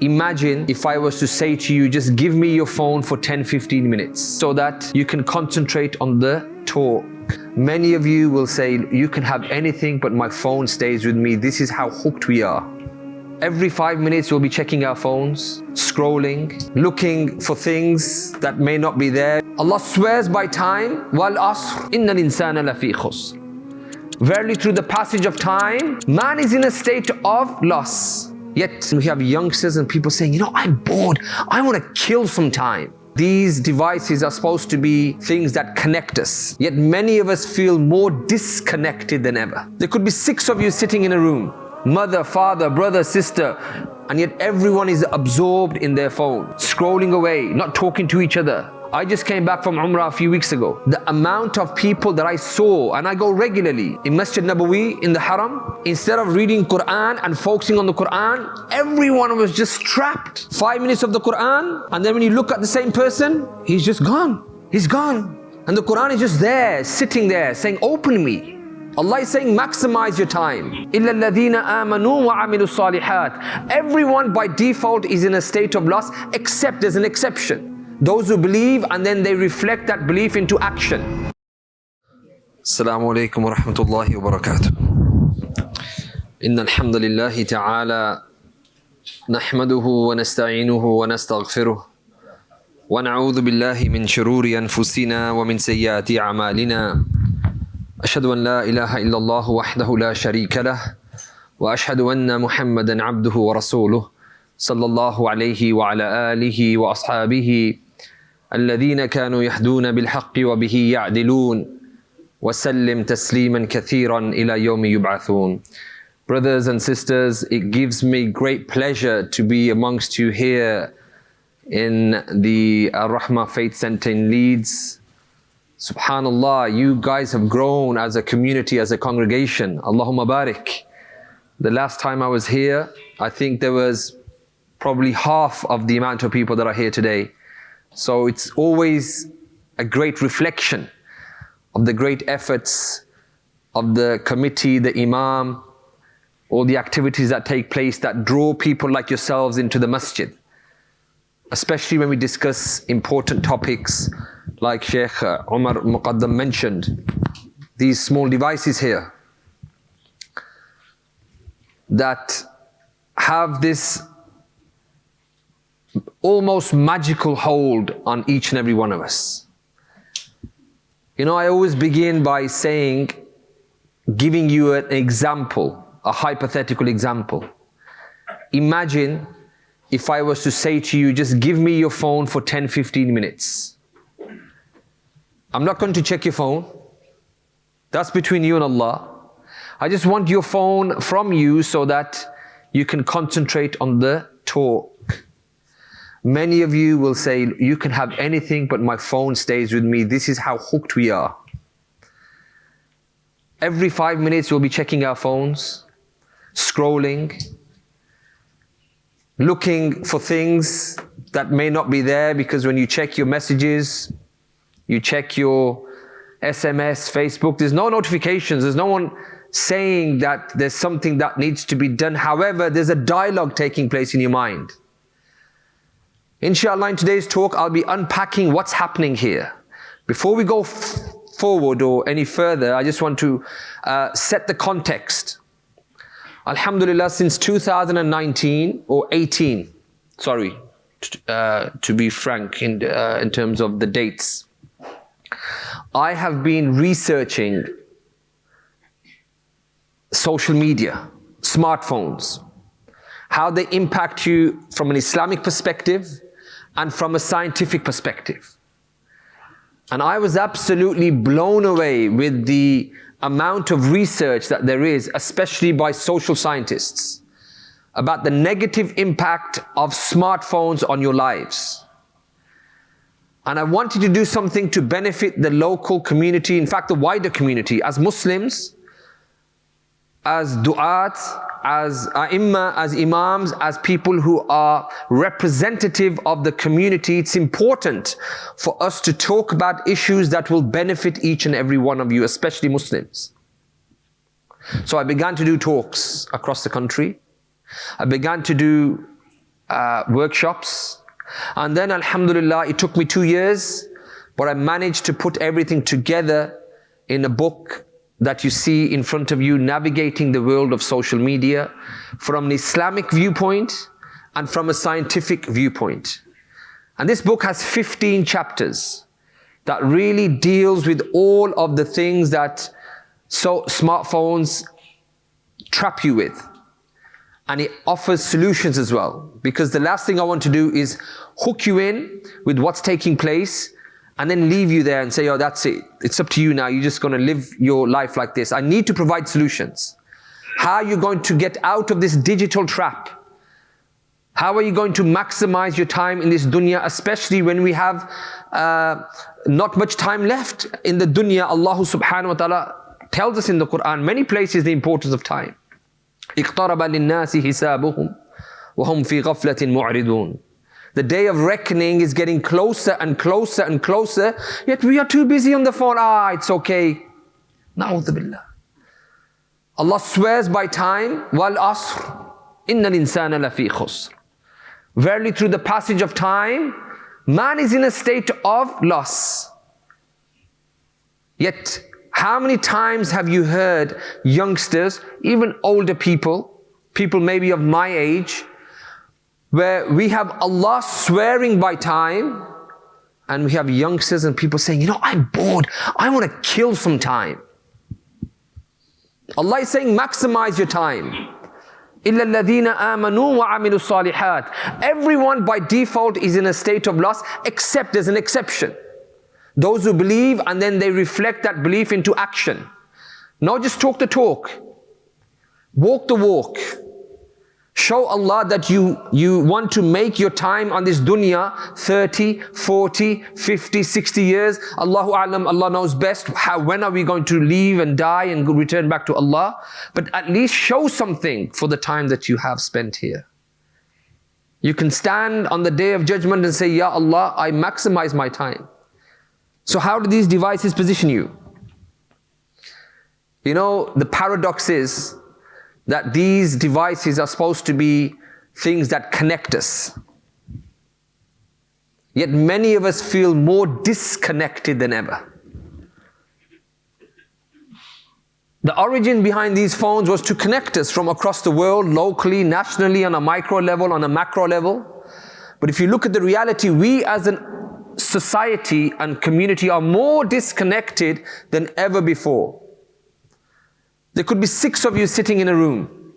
Imagine if I was to say to you, just give me your phone for 10-15 minutes so that you can concentrate on the talk. Many of you will say, you can have anything but my phone stays with me. This is how hooked we are. Every 5 minutes we'll be checking our phones, scrolling, looking for things that may not be there. Allah swears by time, wal asr, innal insana lafi khusr. Verily through the passage of time, man is in a state of loss. Yet we have youngsters and people saying, you know, I'm bored, I want to kill some time. These devices are supposed to be things that connect us. Yet many of us feel more disconnected than ever. There could be 6 of you sitting in a room, mother, father, brother, sister, and yet everyone is absorbed in their phone, scrolling away, not talking to each other. I just came back from Umrah a few weeks ago. The amount of people that I saw, and I go regularly, in Masjid Nabawi, in the Haram, instead of reading Quran and focusing on the Quran, everyone was just trapped. 5 minutes of the Quran, and then when you look at the same person, he's just gone. He's gone. And the Quran is just there, sitting there, saying, open me. Allah is saying, maximize your time. إِلَّا الَّذِينَ آمَنُوا وَعَمِلُوا الصَّالِحَاتِ. Everyone by default is in a state of loss, except there's an exception. Those who believe and then they reflect that belief into action. Assalamu alaikum wa rahmatullahi wa barakatuh. Inna alhamdulillahi ta'ala nahmaduhu wa nasta'inuhu wa nastaghfiruh wa na'udhu billahi min shururi anfusina wa min sayyiati a'malina. Ashhadu an la ilaha illallah wahdahu la sharika lah wa ashhadu anna Muhammadan abduhu wa rasuluh sallallahu alayhi wa ala alihi wa ashabihi الذين كانوا يهدون بالحق وبه يعدلون وسلم تسليما كثيرا إلى يوم يبعثون. Brothers and sisters, it gives me great pleasure to be amongst you here in the Ar-Rahmah Faith Center in Leeds. Subhanallah, you guys have grown as a community, as a congregation. Allahumma barik. The last time I was here, I think there was probably half of the amount of people that are here today. So it's always a great reflection of the great efforts of the committee, the imam, all the activities that take place that draw people like yourselves into the masjid. Especially when we discuss important topics like Sheikh Umar Muqaddam mentioned, these small devices here that have this almost magical hold on each and every one of us. You know, I always begin by saying, giving you an example, a hypothetical example. Imagine if I was to say to you, just give me your phone for 10-15 minutes. I'm not going to check your phone. That's between you and Allah. I just want your phone from you so that you can concentrate on the talk. Many of you will say, you can have anything but my phone stays with me. This is how hooked we are. Every 5 minutes we'll be checking our phones, scrolling, looking for things that may not be there, because when you check your messages, you check your SMS, Facebook, there's no notifications, there's no one saying that there's something that needs to be done. However, there's a dialogue taking place in your mind. Inshallah, in today's talk, I'll be unpacking what's happening here. Before we go forward or any further, I just want to set the context. Alhamdulillah, since 2019 or 18, sorry, to be frank in terms of the dates, I have been researching social media, smartphones, how they impact you from an Islamic perspective and from a scientific perspective. And I was absolutely blown away with the amount of research that there is, especially by social scientists, about the negative impact of smartphones on your lives. And I wanted to do something to benefit the local community, in fact the wider community, as Muslims, as du'at, as a'imma, as imams, as people who are representative of the community. It's important for us to talk about issues that will benefit each and every one of you, especially Muslims. So I began to do talks across the country. I began to do workshops. And then alhamdulillah, it took me 2 years, but I managed to put everything together in a book that you see in front of you, Navigating the World of Social Media, from an Islamic viewpoint and from a scientific viewpoint. And this book has 15 chapters that really deals with all of the things that smartphones trap you with. And it offers solutions as well. Because the last thing I want to do is hook you in with what's taking place and then leave you there and say, oh, that's it. It's up to you now. You're just going to live your life like this. I need to provide solutions. How are you going to get out of this digital trap? How are you going to maximize your time in this dunya, especially when we have not much time left in the dunya? Allah subhanahu wa ta'ala tells us in the Quran, many places, the importance of time. اقترب للناس حسابهم وهم في غفلة معرضون. The day of reckoning is getting closer and closer and closer, yet we are too busy on the phone. It's okay. Na'udhu billah. Allah swears by time, wal asr, innal insana lafi khusr. Verily, through the passage of time, man is in a state of loss. Yet, how many times have you heard youngsters, even older people maybe of my age, where we have Allah swearing by time, and we have youngsters and people saying, I'm bored, I want to kill some time. Allah is saying, maximize your time. إِلَّا الَّذِينَ آمَنُوا وَعَمِلُوا الصَّالِحَاتِ. Everyone by default is in a state of loss, except there's an exception. Those who believe and then they reflect that belief into action. Not just talk the talk. Walk the walk. Show Allah that you want to make your time on this dunya 30, 40, 50, 60 years. Allahu A'lam, Allah knows best. When are we going to leave and die and return back to Allah? But at least show something for the time that you have spent here. You can stand on the Day of Judgment and say, Ya Allah, I maximize my time. So how do these devices position you? The paradox is that these devices are supposed to be things that connect us. Yet many of us feel more disconnected than ever. The origin behind these phones was to connect us from across the world, locally, nationally, on a micro level, on a macro level. But if you look at the reality, we as a society and community are more disconnected than ever before. There could be 6 of you sitting in a room.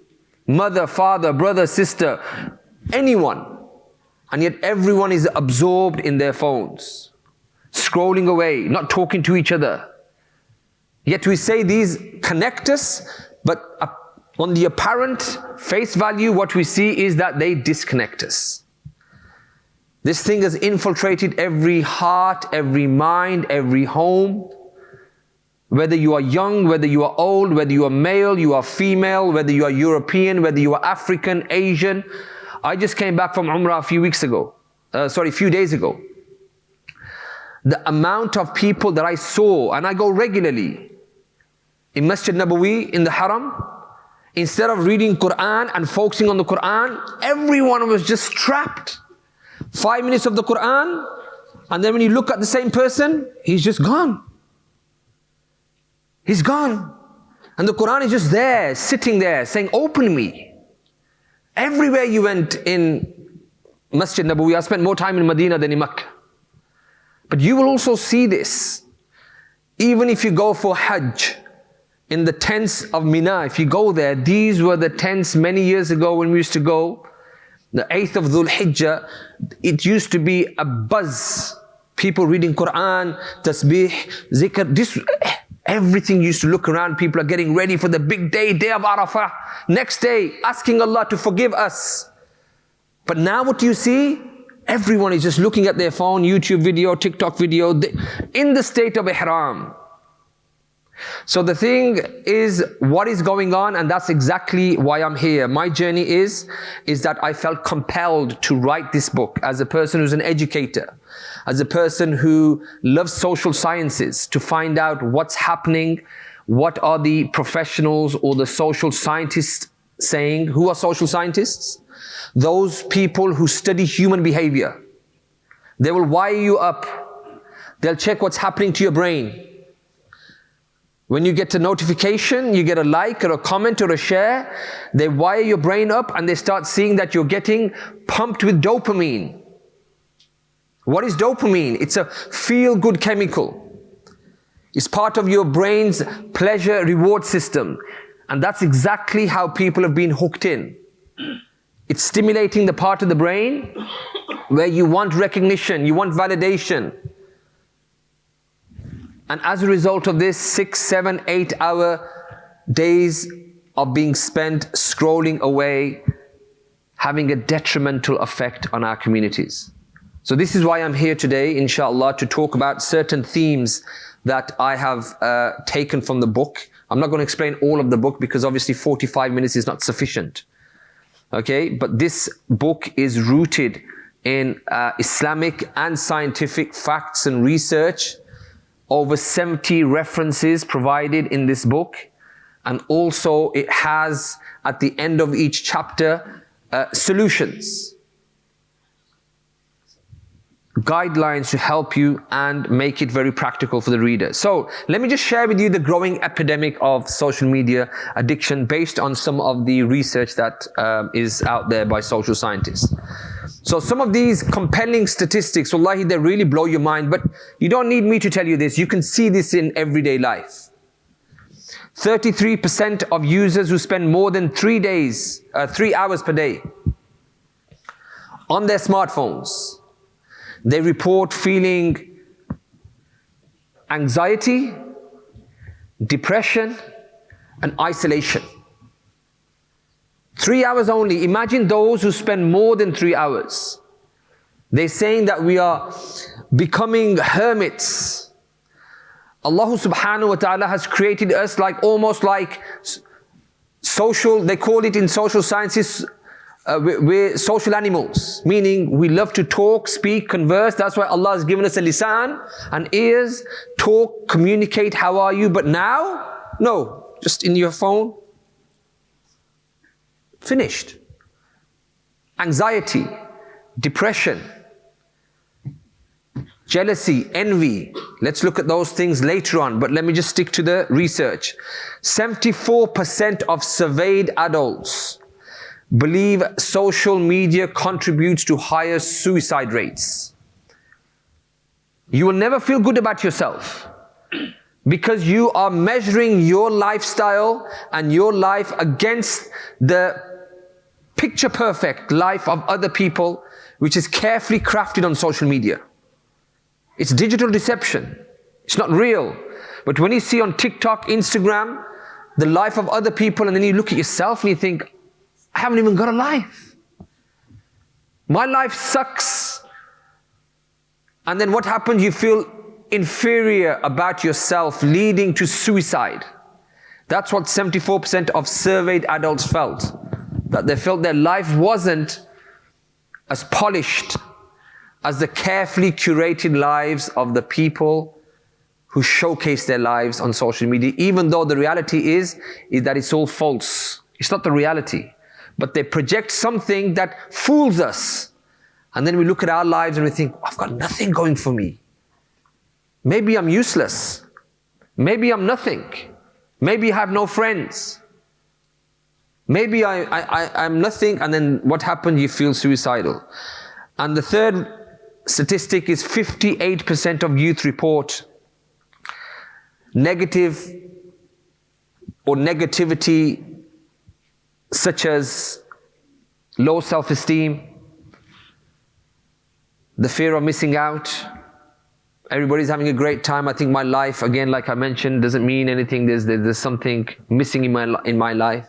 Mother, father, brother, sister, anyone. And yet everyone is absorbed in their phones. Scrolling away, not talking to each other. Yet we say these connect us, but on the apparent face value, what we see is that they disconnect us. This thing has infiltrated every heart, every mind, every home. Whether you are young, whether you are old, whether you are male, you are female, whether you are European, whether you are African, Asian. I just came back from Umrah a few days ago. The amount of people that I saw, and I go regularly, in Masjid Nabawi, in the Haram, instead of reading Quran and focusing on the Quran, everyone was just trapped. 5 minutes of the Quran, and then when you look at the same person, he's just gone. He's gone. And the Quran is just there, sitting there, saying, open me. Everywhere you went in Masjid Nabawi, I spent more time in Medina than in Makkah. But you will also see this. Even if you go for Hajj, in the tents of Mina, if you go there, these were the tents many years ago when we used to go. The 8th of Dhul Hijjah, it used to be a buzz. People reading Quran, tasbih, zikr, everything used to look around. People are getting ready for the big day of Arafah. Next day, asking Allah to forgive us. But now what do you see? Everyone is just looking at their phone, YouTube video, TikTok video, in the state of ihram. So the thing is, what is going on? And that's exactly why I'm here. My journey is that I felt compelled to write this book as a person who's an educator, as a person who loves social sciences, to find out what's happening, what are the professionals or the social scientists saying. Who are social scientists? Those people who study human behavior, they will wire you up. They'll check what's happening to your brain. When you get a notification, you get a like or a comment or a share, they wire your brain up and they start seeing that you're getting pumped with dopamine. What is dopamine? It's a feel-good chemical. It's part of your brain's pleasure reward system. And that's exactly how people have been hooked in. It's stimulating the part of the brain where you want recognition, you want validation. And as a result of this, 6, 7, 8 hour days of being spent scrolling away, having a detrimental effect on our communities. So this is why I'm here today, inshallah, to talk about certain themes that I have taken from the book. I'm not going to explain all of the book because obviously 45 minutes is not sufficient. Okay, but this book is rooted in Islamic and scientific facts and research. Over 70 references provided in this book. And also it has, at the end of each chapter, solutions. Guidelines to help you and make it very practical for the reader. So let me just share with you the growing epidemic of social media addiction based on some of the research that is out there by social scientists. So some of these compelling statistics, wallahi, they really blow your mind, but you don't need me to tell you this. You can see this in everyday life. 33% of users who spend more than 3 hours per day on their smartphones, they report feeling anxiety, depression, and isolation. 3 hours only. Imagine those who spend more than 3 hours. They're saying that we are becoming hermits. Allah subhanahu wa ta'ala has created us almost like social, they call it in social sciences, we're social animals, meaning we love to talk, speak, converse. That's why Allah has given us a lisan and ears, talk, communicate, how are you? But now, no, just in your phone, finished. Anxiety, depression, jealousy, envy. Let's look at those things later on, but let me just stick to the research. 74% of surveyed adults believe social media contributes to higher suicide rates. You will never feel good about yourself because you are measuring your lifestyle and your life against the picture perfect life of other people, which is carefully crafted on social media. It's digital deception. It's not real. But when you see on TikTok, Instagram, the life of other people, and then you look at yourself and you think, I haven't even got a life. My life sucks. And then what happens? You feel inferior about yourself, leading to suicide. That's what 74% of surveyed adults felt. That they felt their life wasn't as polished as the carefully curated lives of the people who showcase their lives on social media, even though the reality is that it's all false. It's not the reality. But they project something that fools us. And then we look at our lives and we think, I've got nothing going for me. Maybe I'm useless. Maybe I'm nothing. Maybe I have no friends. Maybe I'm nothing. And then what happened? You feel suicidal. And the third statistic is 58% of youth report negative or negativity such as low self-esteem, the fear of missing out. Everybody's having a great time. I think my life, again, like I mentioned, doesn't mean anything. There's something missing in my life.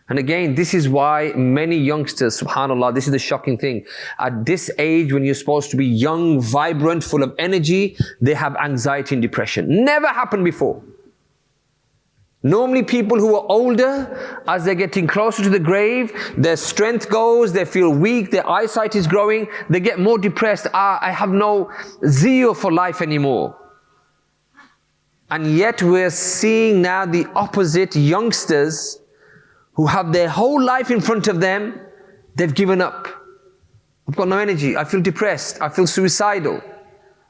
And again, this is why many youngsters, subhanAllah, this is the shocking thing. At this age, when you're supposed to be young, vibrant, full of energy, they have anxiety and depression. Never happened before. Normally people who are older, as they're getting closer to the grave, their strength goes, they feel weak, their eyesight is growing, they get more depressed. I have no zeal for life anymore. And yet we're seeing now the opposite, youngsters who have their whole life in front of them, They've given up. I've got no energy. I feel depressed. I feel suicidal.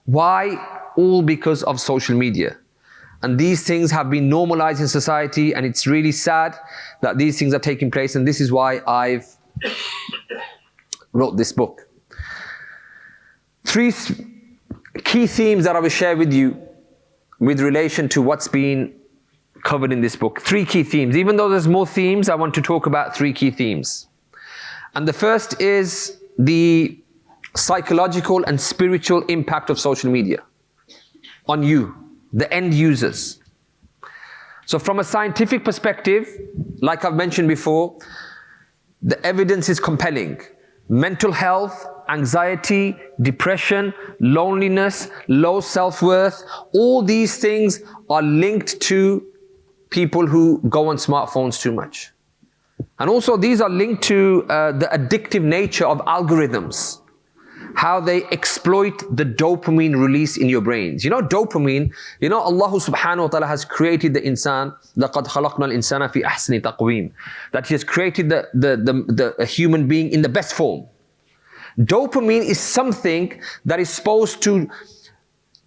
Why? All because of social media. And these things have been normalized in society, and it's really sad that these things are taking place, and this is why I've wrote this book. 3 key themes that I will share with you with relation to what's been covered in this book. 3 key themes. Even though there's more themes, I want to talk about 3 key themes. And the first is the psychological and spiritual impact of social media on you, the end users. So from a scientific perspective, like I've mentioned before, the evidence is compelling. Mental health, anxiety, depression, loneliness, low self-worth, all these things are linked to people who go on smartphones too much. And also these are linked to the addictive nature of algorithms, how they exploit the dopamine release in your brains. You know dopamine, you know Allah subhanahu wa ta'ala has created the insan, لَقَدْ خَلَقْنَا الْإِنسَانَ فِي أَحْسَنِ تَقْوِيمٍ, that He has created the human being in the best form. Dopamine is something that is supposed to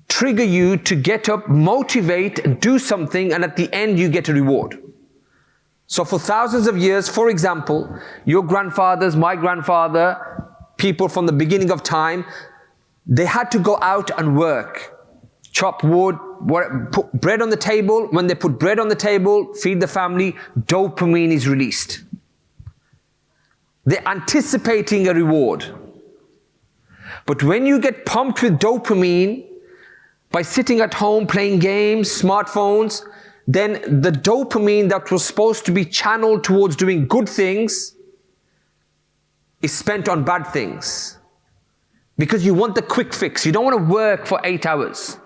trigger you to get up, motivate, do something, and at the end you get a reward. So for thousands of years, for example, your grandfathers, my grandfather, people from the beginning of time, they had to go out and work, chop wood, put bread on the table. When they put bread on the table, feed the family, dopamine is released. They're anticipating a reward. But when you get pumped with dopamine by sitting at home playing games, smartphones, then the dopamine that was supposed to be channeled towards doing good things is spent on bad things. Because you want the quick fix. You don't want to work for 8 hours.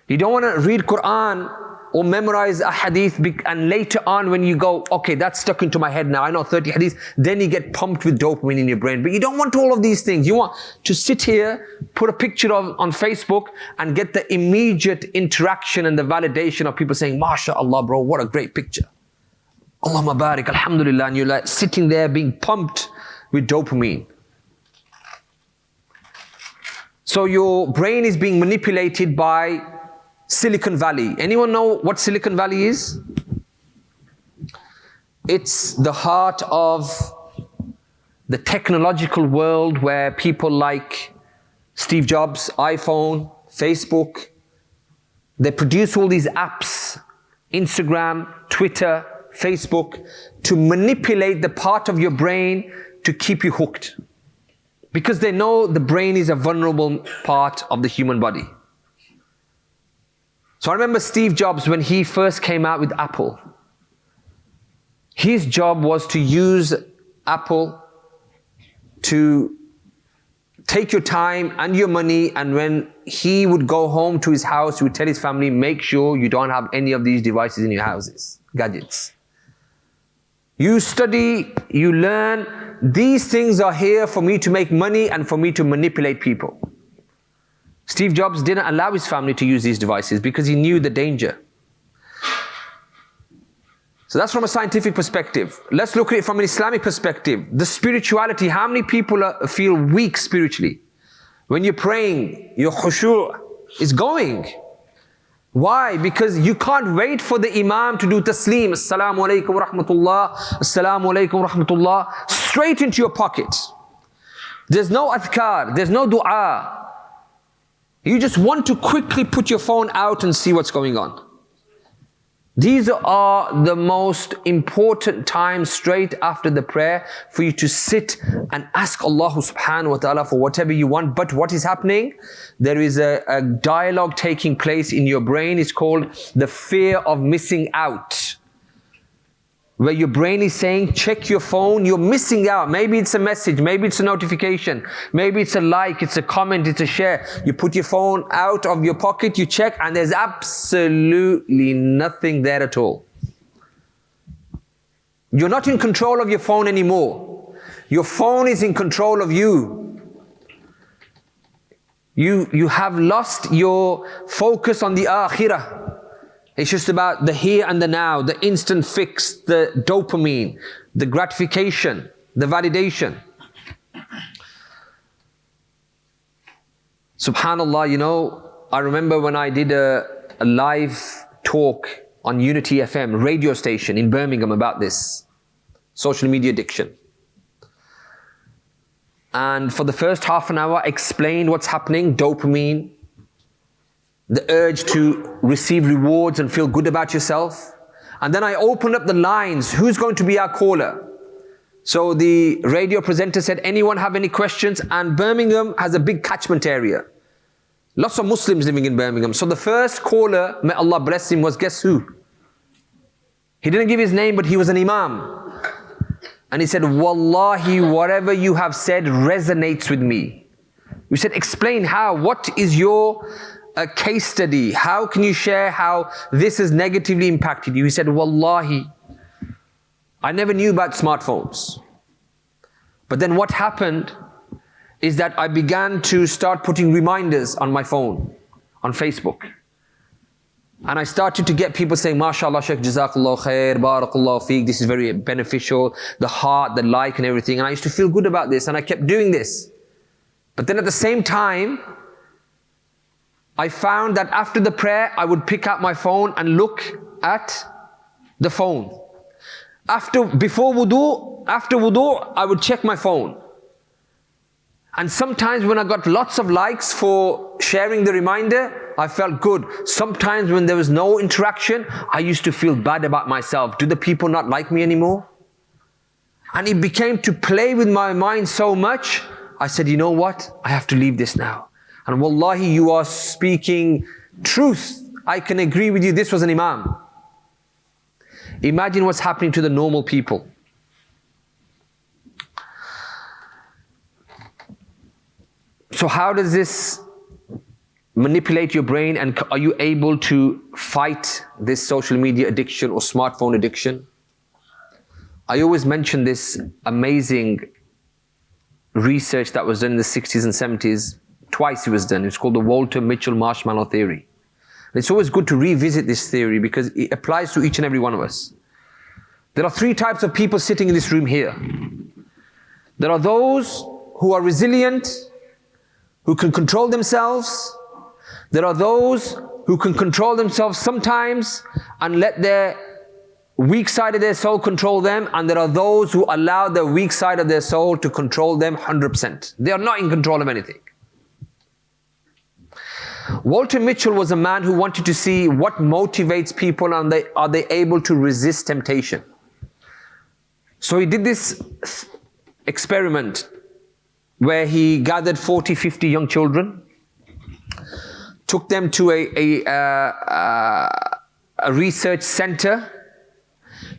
You don't want to read Quran or memorize a hadith, and later on when you go, okay, that's stuck into my head now, I know 30 hadiths, then you get pumped with dopamine in your brain. But you don't want all of these things. You want to sit here, put a picture on Facebook and get the immediate interaction and the validation of people saying, MashaAllah bro, what a great picture. Allahumma barik, alhamdulillah, and you're like sitting there being pumped with dopamine. So your brain is being manipulated by Silicon Valley. Anyone know what Silicon Valley is? It's the heart of the technological world where people like Steve Jobs, iPhone, Facebook, they produce all these apps, Instagram, Twitter, Facebook, to manipulate the part of your brain to keep you hooked. Because they know the brain is a vulnerable part of the human body. So I remember Steve Jobs when he first came out with Apple. His job was to use Apple to take your time and your money, and when he would go home to his house, he would tell his family, make sure you don't have any of these devices in your houses, gadgets. You study, you learn. These things are here for me to make money and for me to manipulate people. Steve Jobs didn't allow his family to use these devices because he knew the danger. So that's from a scientific perspective. Let's look at it from an Islamic perspective. The spirituality, how many people feel weak spiritually? When you're praying, your khushu' is going. Why? Because you can't wait for the imam to do taslim, assalamu alaikum wa rahmatullah, assalamu alaikum wa rahmatullah, straight into your pocket. There's no adhkar, there's no dua. You just want to quickly put your phone out and see what's going on. These are the most important times straight after the prayer for you to sit and ask Allah subhanahu wa ta'ala for whatever you want. But what is happening? There is a dialogue taking place in your brain. It's called the fear of missing out. Where your brain is saying, check your phone, you're missing out. Maybe it's a message, maybe it's a notification, maybe it's a like, it's a comment, it's a share. You put your phone out of your pocket, you check, and there's absolutely nothing there at all. You're not in control of your phone anymore. Your phone is in control of you. You have lost your focus on the akhirah. It's just about the here and the now, the instant fix, the dopamine, the gratification, the validation. Subhanallah, you know, I remember when I did a live talk on Unity FM radio station in Birmingham about this, social media addiction. And for the first half an hour, I explained what's happening, dopamine, the urge to receive rewards and feel good about yourself. And then I opened up the lines, who's going to be our caller? So the radio presenter said, anyone have any questions? And Birmingham has a big catchment area. Lots of Muslims living in Birmingham. So the first caller, may Allah bless him, was guess who? He didn't give his name, but he was an imam. And he said, Wallahi, whatever you have said resonates with me. We said, explain how. What is your case study? How can you share how this has negatively impacted you? He said, Wallahi, I never knew about smartphones. But then what happened is that I began to start putting reminders on my phone, on Facebook. And I started to get people saying, MashaAllah, Shaykh, Jazakallah khair, Barakallah feek, this is very beneficial, the heart, the like and everything. And I used to feel good about this and I kept doing this. But then at the same time, I found that after the prayer, I would pick out my phone and look at the phone. Before wudu, after wudu, I would check my phone. And sometimes when I got lots of likes for sharing the reminder, I felt good. Sometimes when there was no interaction, I used to feel bad about myself. Do the people not like me anymore? And it became to play with my mind so much, I said, you know what? I have to leave this now. And wallahi, you are speaking truth. I can agree with you. This was an imam. Imagine what's happening to the normal people. So how does this manipulate your brain, and are you able to fight this social media addiction or smartphone addiction? I always mention this amazing research that was done in the 60s and 70s. Twice it was done. It's called the Walter Mitchell marshmallow theory. And it's always good to revisit this theory because it applies to each and every one of us. There are three types of people sitting in this room here. There are those who are resilient, who can control themselves. There are those who can control themselves sometimes and let their weak side of their soul control them. And there are those who allow the weak side of their soul to control them 100%. They are not in control of anything. Walter Mitchell was a man who wanted to see what motivates people and are they able to resist temptation. So he did this experiment where he gathered 40, 50 young children, took them to a research center.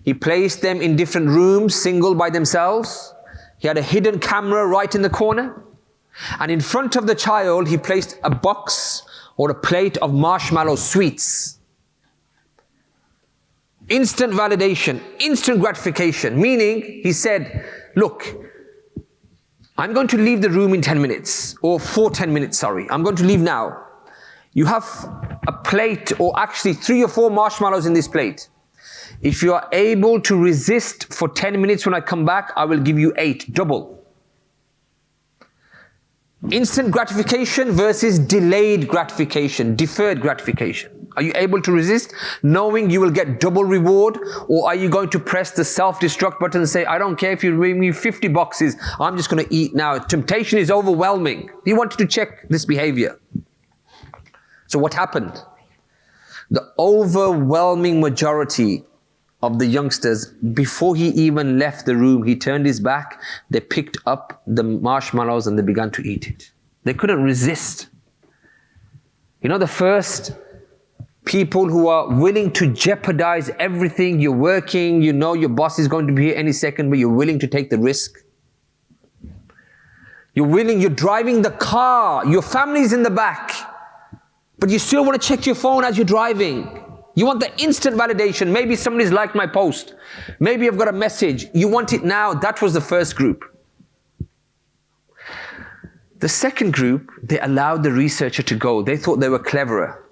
He placed them in different rooms, single by themselves. He had a hidden camera right in the corner. And in front of the child, he placed a box or a plate of marshmallow sweets. Instant validation, instant gratification. Meaning, he said, look, I'm going to leave the room in 10 minutes, or for 10 minutes, sorry. I'm going to leave now. You have a plate, or actually 3 or 4 marshmallows in this plate. If you are able to resist for 10 minutes when I come back, I will give you 8, double. Instant gratification versus delayed gratification, deferred gratification. Are you able to resist knowing you will get double reward? Or are you going to press the self-destruct button and say, I don't care if you bring me 50 boxes, I'm just going to eat now. Temptation is overwhelming. He wanted to check this behavior. So what happened? The overwhelming majority of the youngsters, before he even left the room, he turned his back, they picked up the marshmallows and they began to eat it. They couldn't resist. You know, the first people who are willing to jeopardize everything, you're working, you know your boss is going to be here any second, but you're willing to take the risk. You're driving the car, your family's in the back, but you still want to check your phone as you're driving. You want the instant validation. Maybe somebody's liked my post. Maybe I've got a message. You want it now. That was the first group. The second group, they allowed the researcher to go. They thought they were cleverer.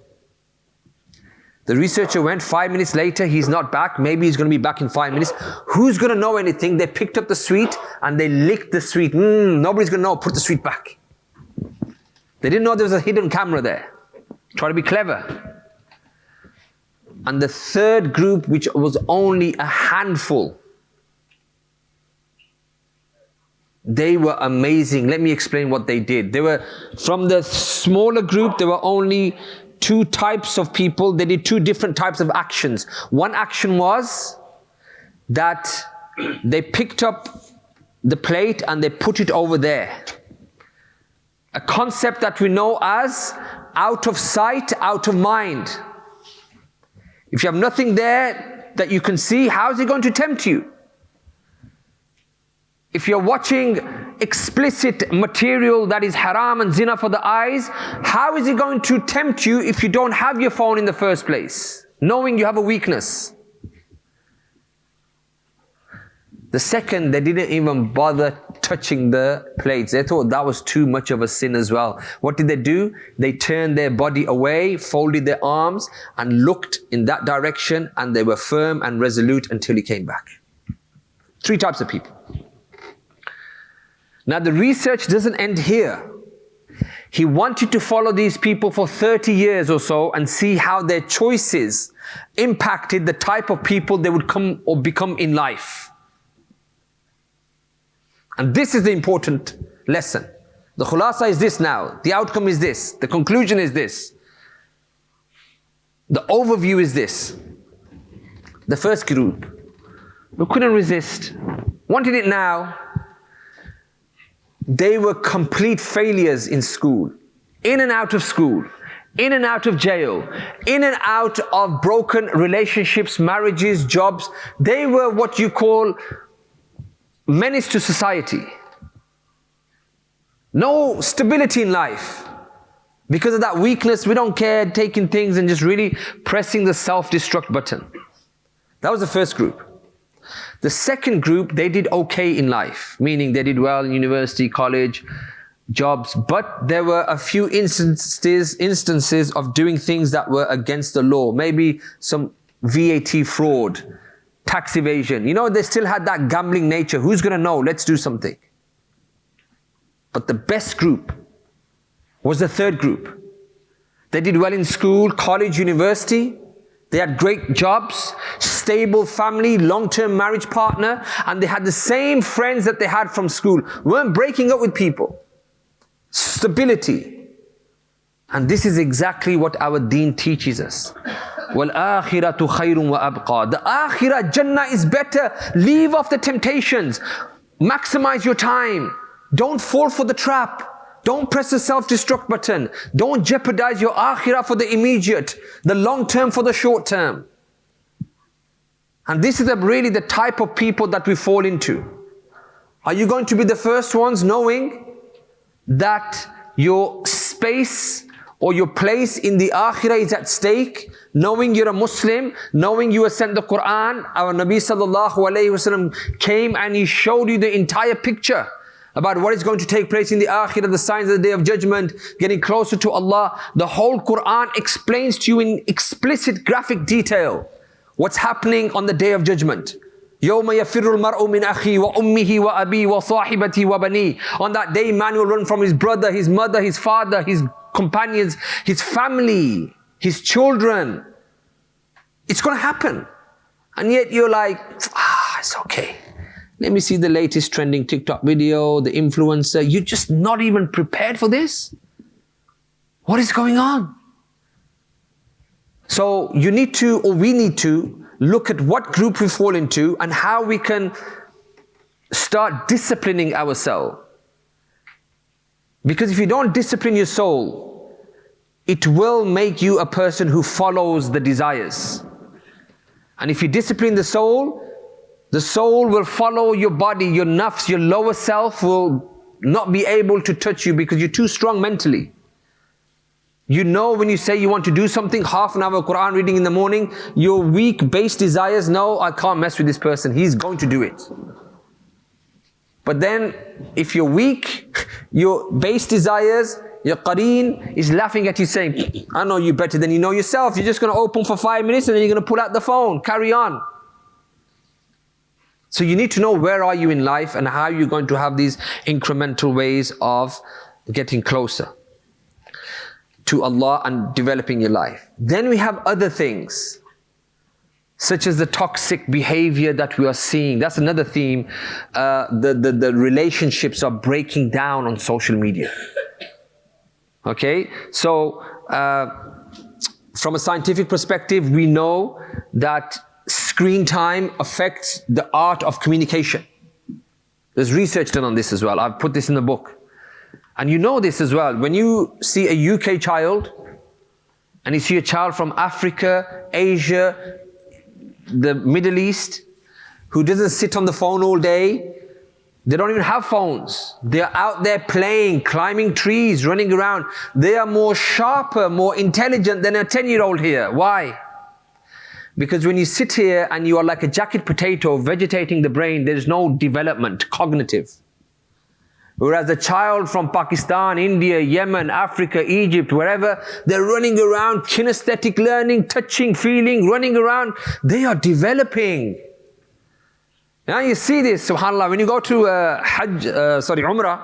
The researcher went, 5 minutes later, he's not back. Maybe he's going to be back in 5 minutes. Who's going to know anything? They picked up the sweet and they licked the sweet. Nobody's going to know. Put the sweet back. They didn't know there was a hidden camera there. Try to be clever. And the third group, which was only a handful, they were amazing. Let me explain what they did. They were, from the smaller group, there were only two types of people. They did two different types of actions. One action was that they picked up the plate and they put it over there. A concept that we know as out of sight, out of mind. If you have nothing there that you can see, how is it going to tempt you? If you're watching explicit material that is haram and zina for the eyes, how is it going to tempt you if you don't have your phone in the first place, knowing you have a weakness? The second, they didn't even bother touching the plates. They thought that was too much of a sin as well. What did they do? They turned their body away, folded their arms, and looked in that direction, and they were firm and resolute until he came back. Three types of people. Now the research doesn't end here. He wanted to follow these people for 30 years or so and see how their choices impacted the type of people they would come or become in life. And this is the important lesson. The khulasa is this now. The outcome is this. The conclusion is this. The overview is this. The first group, who couldn't resist, wanted it now. They were complete failures in school, in and out of school, in and out of jail, in and out of broken relationships, marriages, jobs. They were what you call menace to society. No stability in life. Because of that weakness, we don't care, taking things and just really pressing the self-destruct button. That was the first group. The second group, they did okay in life, meaning they did well in university, college, jobs, but there were a few instances of doing things that were against the law. Maybe some VAT fraud, tax evasion. You know, they still had that gambling nature. Who's going to know? Let's do something. But the best group was the third group. They did well in school, college, university. They had great jobs, stable family, long-term marriage partner, and they had the same friends that they had from school. Weren't breaking up with people. Stability. And this is exactly what our deen teaches us. وَالْآخِرَةُ خَيْرٌ وَأَبْقَى. The akhirah, Jannah is better. Leave off the temptations. Maximize your time. Don't fall for the trap. Don't press the self-destruct button. Don't jeopardize your akhirah for the immediate, the long term for the short term. And this is really the type of people that we fall into. Are you going to be the first ones knowing that your space or your place in the akhirah is at stake, knowing you're a Muslim, knowing you were sent the Quran? Our Nabi sallallahu alayhi wasallam came and he showed you the entire picture about what is going to take place in the akhirah, the signs of the day of judgment, getting closer to Allah. The whole Quran explains to you in explicit graphic detail what's happening on the day of judgment. يَوْمَ يَفِرُّ الْمَرْءُ مِنْ أَخِيهِ وَأُمِّهِ وَأَبِيهِ وَصَاحِبَتِهِ وَبَنِيهِ. On that day, man will run from his brother, his mother, his father, his companions, his family, his children. It's going to happen. And yet you're like, it's okay. Let me see the latest trending TikTok video, the influencer. You're just not even prepared for this? What is going on? So you need to, or we need to, look at what group we fall into and how we can start disciplining ourselves. Because if you don't discipline your soul, it will make you a person who follows the desires. And if you discipline the soul will follow your body, your nafs, your lower self will not be able to touch you because you're too strong mentally. You know when you say you want to do something, half an hour Quran reading in the morning, your weak base desires, no, I can't mess with this person, he's going to do it. But then, if you're weak, your base desires, your qareen is laughing at you saying, I know you better than you know yourself, you're just going to open for 5 minutes and then you're going to pull out the phone, carry on. So you need to know where are you in life and how you're going to have these incremental ways of getting closer. to Allah and developing your life. Then we have other things, such as the toxic behavior that we are seeing. That's another theme. The relationships are breaking down on social media. Okay, so from a scientific perspective, we know that screen time affects the art of communication. There's research done on this as well. I've put this in the book. And you know this as well. When you see a UK child, and you see a child from Africa, Asia, the Middle East, who doesn't sit on the phone all day, they don't even have phones. They're out there playing, climbing trees, running around. They are more sharper, more intelligent than a 10-year-old here. Why? Because when you sit here and you are like a jacket potato vegetating the brain, there is no development, cognitive. Whereas a child from Pakistan, India, Yemen, Africa, Egypt, wherever, they're running around, kinesthetic learning, touching, feeling, running around. They are developing. Now you see this, subhanAllah, when you go to Umrah,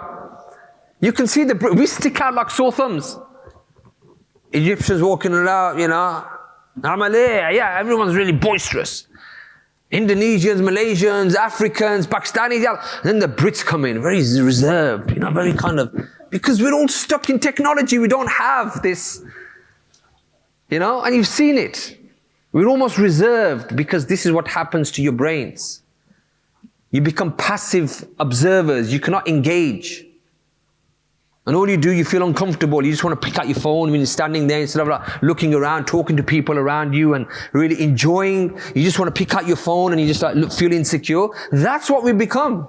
you can see we stick out like sore thumbs. Egyptians walking around, yeah, everyone's really boisterous. Indonesians, Malaysians, Africans, Pakistanis, then the Brits come in, very reserved, very kind of, because we're all stuck in technology, we don't have this, and you've seen it. We're almost reserved because this is what happens to your brains. You become passive observers, you cannot engage. And all you do, you feel uncomfortable. You just want to pick out your phone when you're standing there instead of looking around, talking to people around you and really enjoying. You just want to pick out your phone and you just feel insecure. That's what we become.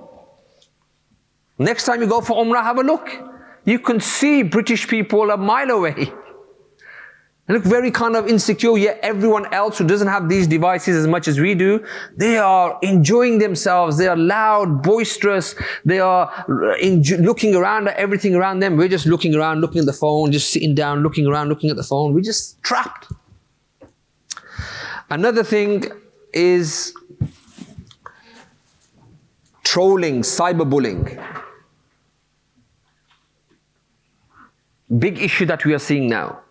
Next time you go for Umrah, have a look. You can see British people a mile away. They look very kind of insecure, yet everyone else who doesn't have these devices as much as we do, they are enjoying themselves, they are loud, boisterous, they are looking around at everything around them. We're just looking around, looking at the phone, just sitting down, looking around, looking at the phone. We're just trapped. Another thing is trolling, cyberbullying. Big issue that we are seeing now.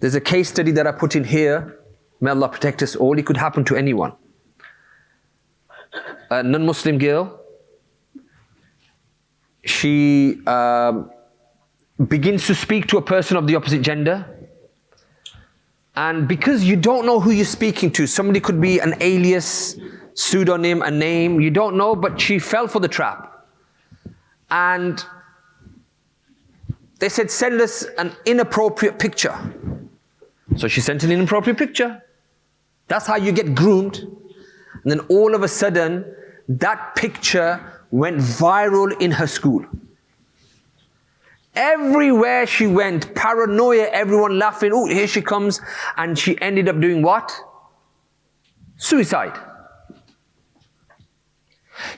There's a case study that I put in here. May Allah protect us all. It could happen to anyone. A non-Muslim girl, she begins to speak to a person of the opposite gender. And because you don't know who you're speaking to, somebody could be an alias, pseudonym, a name, you don't know, but she fell for the trap. And they said, send us an inappropriate picture. So she sent an inappropriate picture. That's how you get groomed. And then all of a sudden, that picture went viral in her school. Everywhere she went, paranoia, everyone laughing, oh, here she comes. And she ended up doing what? Suicide.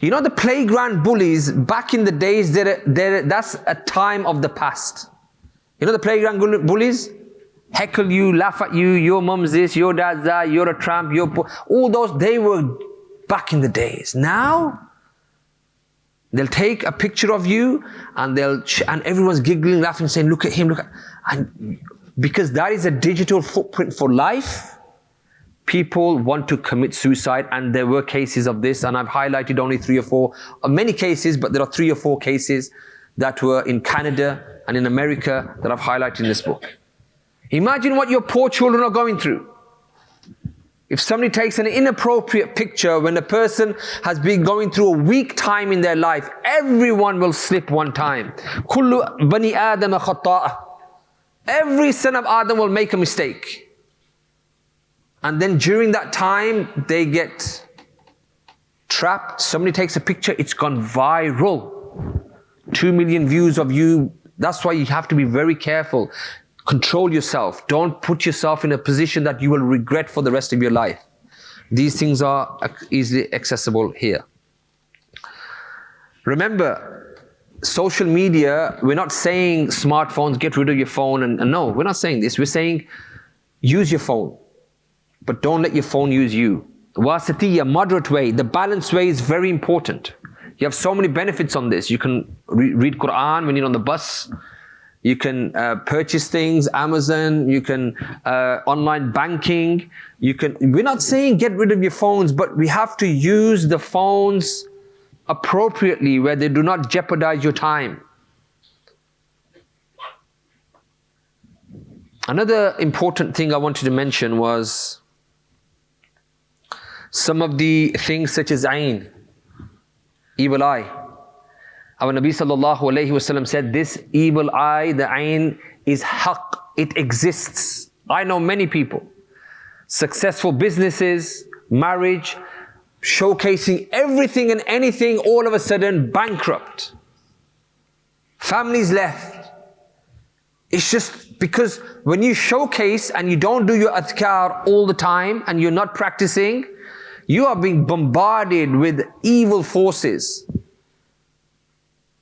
The playground bullies, back in the days, that's a time of the past. The playground bullies? Heckle you, laugh at you, your mum's this, your dad's that, you're a tramp, all those, they were back in the days. Now, they'll take a picture of you and and everyone's giggling, laughing, saying, look at him, and because that is a digital footprint for life, people want to commit suicide, and there were cases of this, and I've highlighted only 3 or 4, many cases, but there are 3 or 4 cases that were in Canada and in America that I've highlighted in this book. Imagine what your poor children are going through. If somebody takes an inappropriate picture when a person has been going through a weak time in their life, everyone will slip one time. Kullu bani Adam khata'a. Every son of Adam will make a mistake. And then during that time, they get trapped. Somebody takes a picture, it's gone viral. 2 million views of you. That's why you have to be very careful. Control yourself. Don't put yourself in a position that you will regret for the rest of your life. These things are easily accessible here. Remember, social media, we're not saying smartphones, get rid of your phone. And no, we're not saying this. We're saying use your phone, but don't let your phone use you. Wasatiyya, moderate way, the balanced way is very important. You have so many benefits on this. You can read Quran when you're on the bus. You can purchase things, Amazon, you can online banking. We're not saying get rid of your phones, but we have to use the phones appropriately where they do not jeopardize your time. Another important thing I wanted to mention was some of the things such as ayn, evil eye. Our Nabi sallallahu alayhi wasallam said this evil eye, the ayn, is haqq. It exists. I know many people, successful businesses, marriage, showcasing everything and anything, all of a sudden bankrupt. Families left. It's just because when you showcase and you don't do your adhkar all the time and you're not practicing, you are being bombarded with evil forces.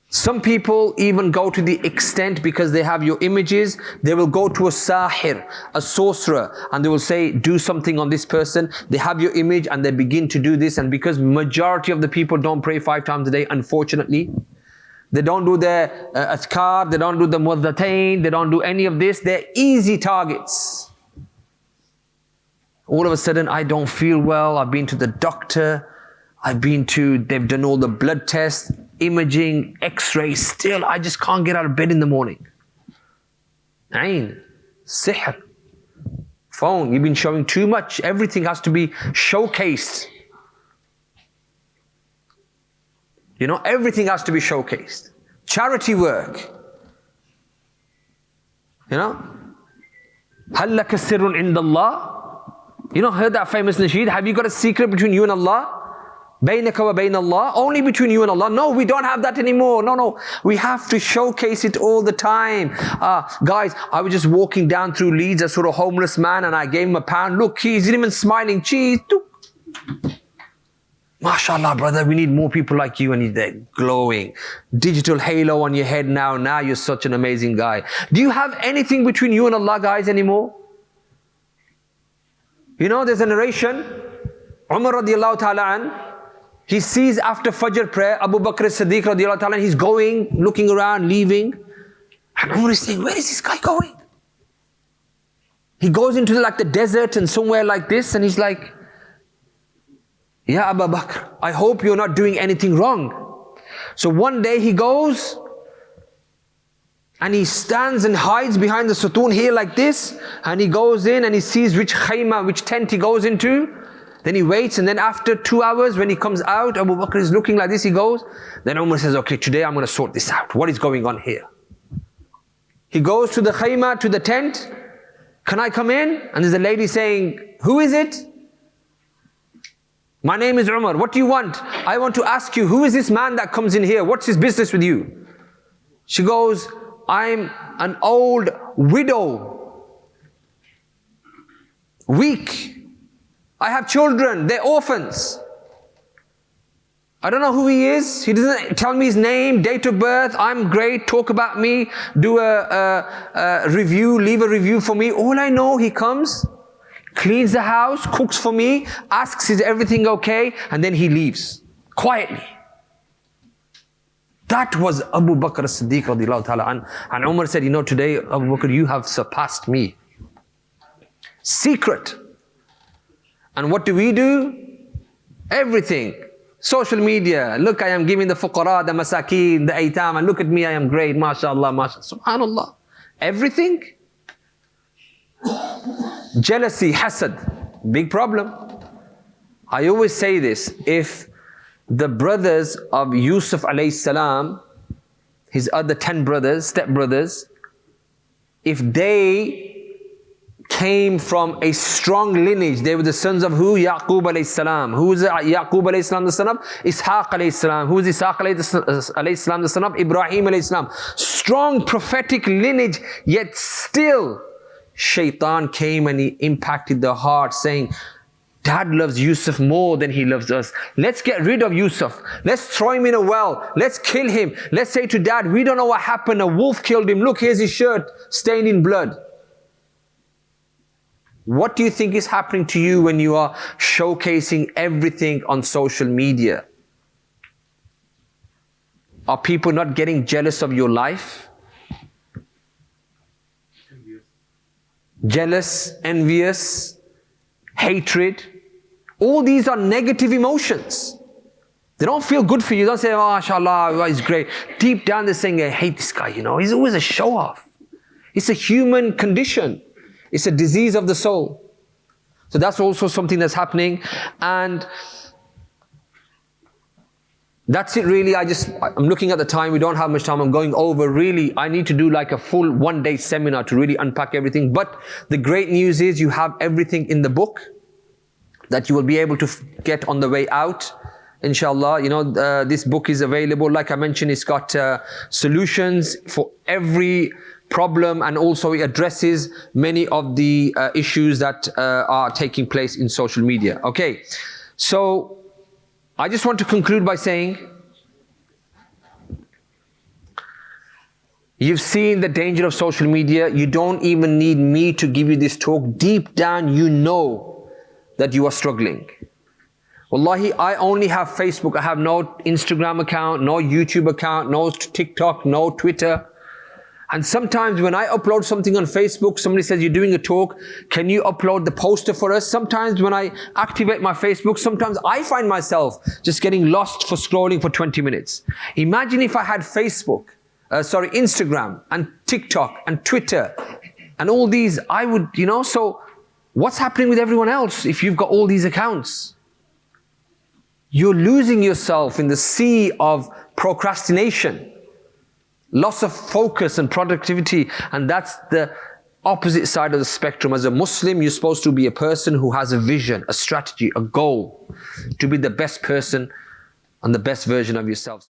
Some people even go to the extent, because they have your images, they will go to a sahir, a sorcerer, and they will say, do something on this person. They have your image and they begin to do this. And because majority of the people don't pray 5 times a day, unfortunately, they don't do their adhkar, they don't do the muwaddatain, they don't do any of this. They're easy targets. All of a sudden, I don't feel well, I've been to the doctor, they've done all the blood tests, imaging, x-ray, still I just can't get out of bed in the morning. Ayn, sihr, phone, you've been showing too much, everything has to be showcased. Everything has to be showcased. Charity work. هَلْ لَكَ سِرٌ عِنْدَ اللَّهِ. Heard that famous nasheed? Have you got a secret between you and Allah? بَيْنَكَ وَبَيْنَ اللَّهِ. Only between you and Allah. No, we don't have that anymore. No. We have to showcase it all the time. Guys, I was just walking down through Leeds. I saw a homeless man and I gave him a pound. Look, he's even smiling. Cheese. MashaAllah, brother, we need more people like you, and he's there glowing. Digital halo on your head now. Now you're such an amazing guy. Do you have anything between you and Allah, guys, anymore? There's a narration. Umar radiallahu ta'ala an, he sees after Fajr prayer, Abu Bakr as-Siddiq radiallahu ta'ala an, he's going, looking around, leaving. And Umar is saying, where is this guy going? He goes into the desert and somewhere like this, and he's like, Ya Abu Bakr, I hope you're not doing anything wrong. So one day he goes and he stands and hides behind the sutoon here like this, and he goes in and he sees which khayma, which tent he goes into. Then he waits, and then after 2 hours when he comes out, Abu Bakr is looking like this, he goes. Then Umar says, okay, today I'm going to sort this out. What is going on here? He goes to the khayma, to the tent. Can I come in? And there's a lady saying, who is it? My name is Umar. What do you want? I want to ask you, who is this man that comes in here? What's his business with you? She goes, I'm an old widow. Weak. I have children. They're orphans. I don't know who he is. He doesn't tell me his name, date of birth. I'm great. Talk about me. Do a review. Leave a review for me. All I know, he comes, cleans the house, cooks for me, asks is everything okay, and then he leaves quietly. That was Abu Bakr as-Siddiq radiallahu ta'ala an. And Umar said, today Abu Bakr, you have surpassed me. Secret. And what do? Everything. Social media. Look, I am giving the fuqara, the masakeen, the aitam, and look at me, I am great. MashaAllah, MashaAllah. Subhanallah. Everything. Jealousy, hasad, big problem. I always say this, if the brothers of Yusuf alayhi salam, his other 10 brothers, stepbrothers, if they came from a strong lineage, they were the sons of who? Yaqub alayhi salam. Who is Yaqub alayhi salam, the son of? Ishaq alayhi salam. Who is Ishaq alayhi salam, the son of? Ibrahim alayhi salam. Strong prophetic lineage, yet still Shaitan came and he impacted the heart, saying, Dad loves Yusuf more than he loves us. Let's get rid of Yusuf. Let's throw him in a well. Let's kill him. Let's say to Dad, we don't know what happened. A wolf killed him. Look, here's his shirt stained in blood. What do you think is happening to you when you are showcasing everything on social media? Are people not getting jealous of your life? jealous, envious, hatred. All these are negative emotions. They don't feel good for you. Don't say, oh, mashallah, he's great. Deep down they're saying, I hate this guy, he's always a show-off. It's a human condition. It's a disease of the soul. So that's also something that's happening. And that's it really. I'm looking at the time, we don't have much time, I'm going over. Really, I need to do like a full one-day seminar to really unpack everything. But the great news is you have everything in the book that you will be able to get on the way out. Inshallah, this book is available. Like I mentioned, it's got solutions for every problem, and also it addresses many of the issues that are taking place in social media. Okay, so I just want to conclude by saying, you've seen the danger of social media. You don't even need me to give you this talk. Deep down, you know that you are struggling. Wallahi, I only have Facebook. I have no Instagram account, no YouTube account, no TikTok, no Twitter. And sometimes when I upload something on Facebook, somebody says, you're doing a talk, can you upload the poster for us? Sometimes when I activate my Facebook, sometimes I find myself just getting lost for scrolling for 20 minutes. Imagine if I had Instagram and TikTok and Twitter and all these, I would, so what's happening with everyone else if you've got all these accounts? You're losing yourself in the sea of procrastination, loss of focus and productivity, and that's the opposite side of the spectrum. As a Muslim, you're supposed to be a person who has a vision, a strategy, a goal, to be the best person and the best version of yourself.